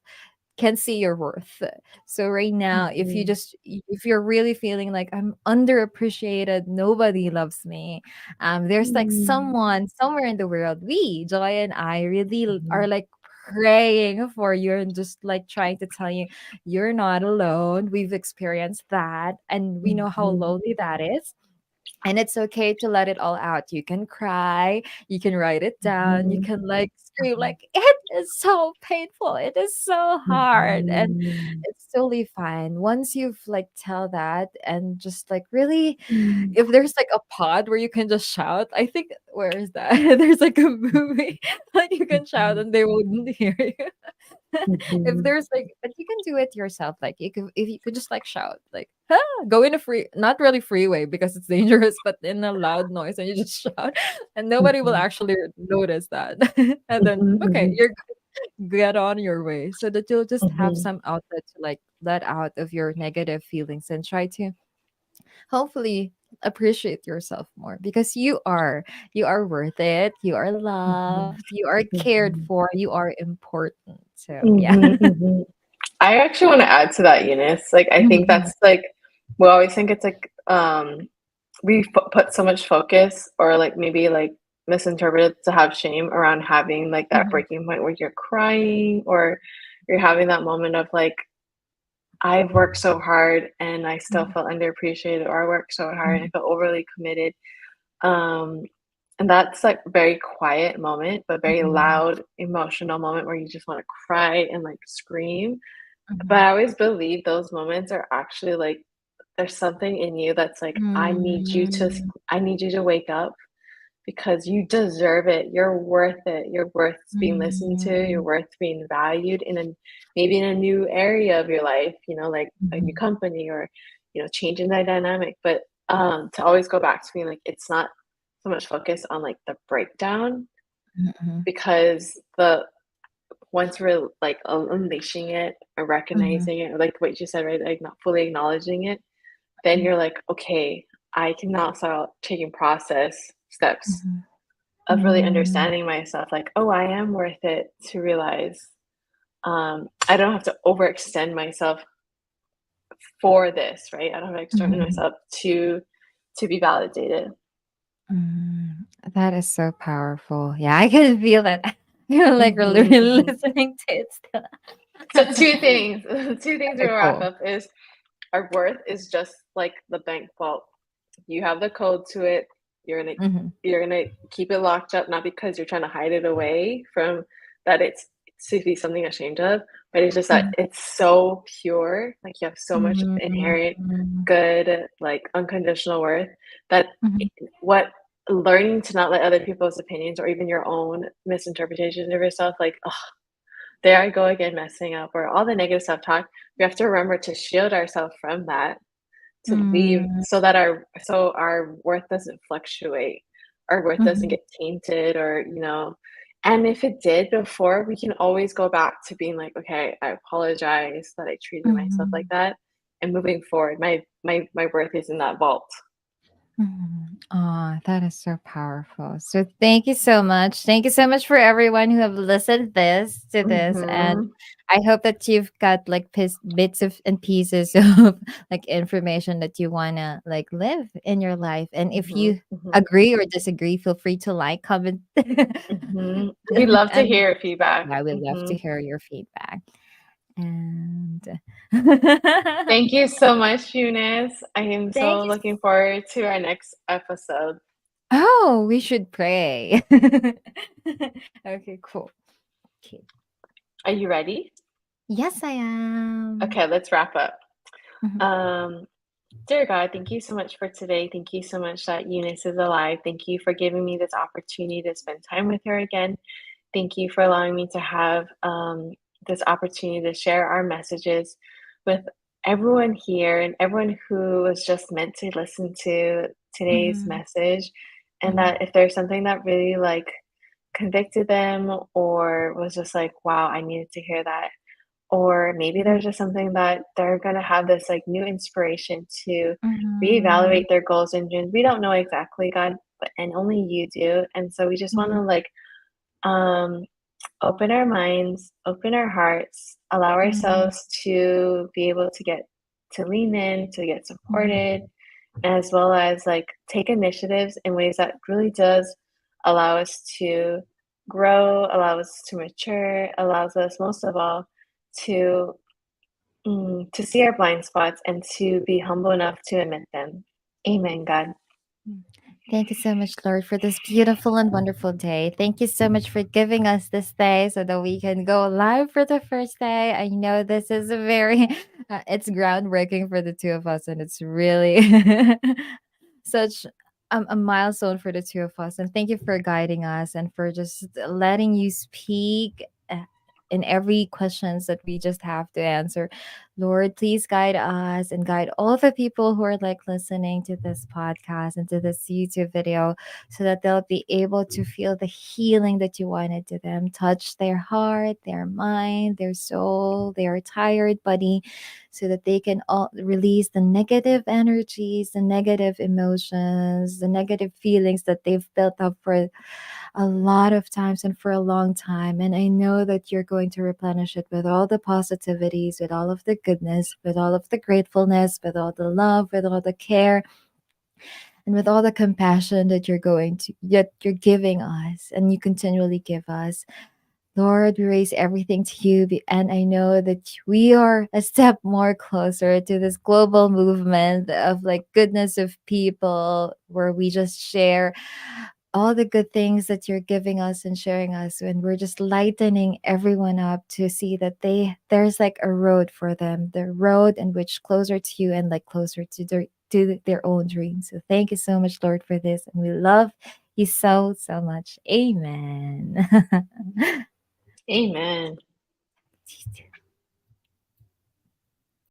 can see your worth. So right now, mhm, if you're really feeling like I'm underappreciated, nobody loves me, there's like mm, someone somewhere in the world, we, Joy and I, really are mhm, like praying for you and just like trying to tell you you're not alone. We've experienced that and we know how mhm, lonely that is, and it's okay to let it all out. You can cry, you can write it down, you mhm, can like scream, like, it is so painful, it is so hard, and mhm, it's totally fine. Once you've like tell that and just like really, mm, if there's like a pod where you can just shout, I think, where is that? There's like a movie like you can shout mhm, and they wouldn't hear you. If mhm, there's like, but you can do it yourself. Like you could, if you could just like shout, like, ah, go in a free, not really freeway because it's dangerous, but in a loud noise, and you just shout, and nobody will mhm, actually notice that. And then mhm, okay, mhm, you're get on your way, so that you'll just have mhm, some outlet to like let out of your negative feelings and try to hopefully appreciate yourself more, because you are worth it, you are mhm, loved, you are cared mhm, for, you are important. So yeah. mhm, mhm. I actually wanna add to that, Eunice. Like, I think Mhm, that's, like, we always think it's, like, we put so much focus or, like, maybe, like, misinterpreted to have shame around having, like, that mhm, breaking point where you're crying or you're having that moment of, like, "I've worked so hard and I still mhm, feel underappreciated," or, "I worked so hard and I mhm, feel overly committed." Um, and that's, like, very quiet moment, but very mhm, loud, emotional moment where you just wanna cry and, like, scream. but Mhm. I always believe those moments are actually like there's something in you that's like, Mm. I need you to wake up because you deserve it. You're worth it. You're worth being listened to. You're Mm. worth being valued in a maybe in a new area of your life, you know, like a new Mhm. company or, you know, changing that dynamic. But to always go back to being like, it's not so much focus on like the breakdown Mhm. because the once we're like unleashing it or Mhm. recognizing it, or like what you said, right? Like not fully acknowledging it, then you're like, okay, I can now start taking process steps Mhm. of really Mhm. understanding myself, like, oh, I am worth it to realize I don't have to overextend myself for this, right? I don't have to extend Mhm. myself to be validated. Mm, that is so powerful. Yeah, I can feel that. You're like really, Hmm, really hmm. listening to it still. So two things, two things Okay, we'll wrap cool. up is our worth is just like the bank vault. You have the code to it. You're gonna Mhm. you're gonna keep it locked up, not because you're trying to hide it away from that it's to be something ashamed of, but it's just that Mhm. it's so pure. Like you have so much inherent Mhm. good, like unconditional worth that Mhm. what learning to not let other people's opinions or even your own misinterpretations of yourself, like, oh, there I go again messing up, or all the negative self talk. We have to remember to shield ourselves from that to leave Mhm. so that our worth doesn't fluctuate, our worth doesn't Mhm. get tainted or, you know, and if it did before, we can always go back to being like, "Okay, I apologize that I treated myself like Mhm. that," and moving forward, my worth is in that vault. Mhm. Aw, that is so powerful. So thank you so much. Thank you so much for everyone who have listened this to this, and Mhm, I hope that you've got like bits of and pieces of like information that you wanna like live in your life. And if mhm, you mhm, agree or disagree, feel free to like, comment, mhm. We love to and hear feedback. I would love to Mhm. hear your feedback. And Thank you so much, Eunice. I am thank so you. looking forward to our next episode. Oh, we should pray. Okay, cool. Okay. Are you ready? Yes, I am. Okay, let's wrap up. Mhm. Um, Dear God, thank you so much for today. Thank you so much that Eunice is alive. Thank you for giving me this opportunity to spend time with her again. Thank you for allowing me to have this opportunity to share our messages with everyone here and everyone who was just meant to listen to today's Mhm. message. And Mhm. that if there's something that really like convicted them or was just like, wow, I needed to hear that, or maybe Mhm. there's just something that they're gonna have this, like, new inspiration to reevaluate Mhm. their goals and dreams. We don't know exactly, God, but and only you do, and so we just Mhm. wanna, like, um, open our minds, open our hearts, allow Mhm. ourselves to be able to get to lean in, to get Mhm. supported, as well as, like, take initiatives in ways that really does allow us to grow, allow us to mature, allows us, most of all, to to see our blind spots and to be humble enough to admit them. Amen, God. Mm. Thank you so much, Lord, for this beautiful and wonderful day. Thank you so much for giving us this day so that we can go live for the first day. I know this is a very, it's groundbreaking for the two of us, and it's really such a milestone for the two of us. And thank you for guiding us and for just letting you speak in every questions that we just have to answer. Lord, please guide us and guide all the people who are like listening to this podcast and to this YouTube video so that they'll be able to feel the healing that you wanted to them. Touch their heart, their mind, their soul, their tired body, so that they can all release the negative energies, the negative emotions, the negative feelings that they've built up for a lot of times and for a long time. And I know that you're going to replenish it with all the positivities, with all of the goodness, with all of the gratefulness, with all the love, with all the care, and with all the compassion that you're going to, that you're giving us and you continually give us. Lord, we raise everything to you, and I know that we are a step more closer to this global movement of like goodness of people where we just share all the good things that you're giving us and sharing us, and we're just lightening everyone up to see that there's like a road for them, the road in which closer to you and like closer to their own dreams. So thank you so much, Lord, for this, and we love you so so much. Amen. Amen.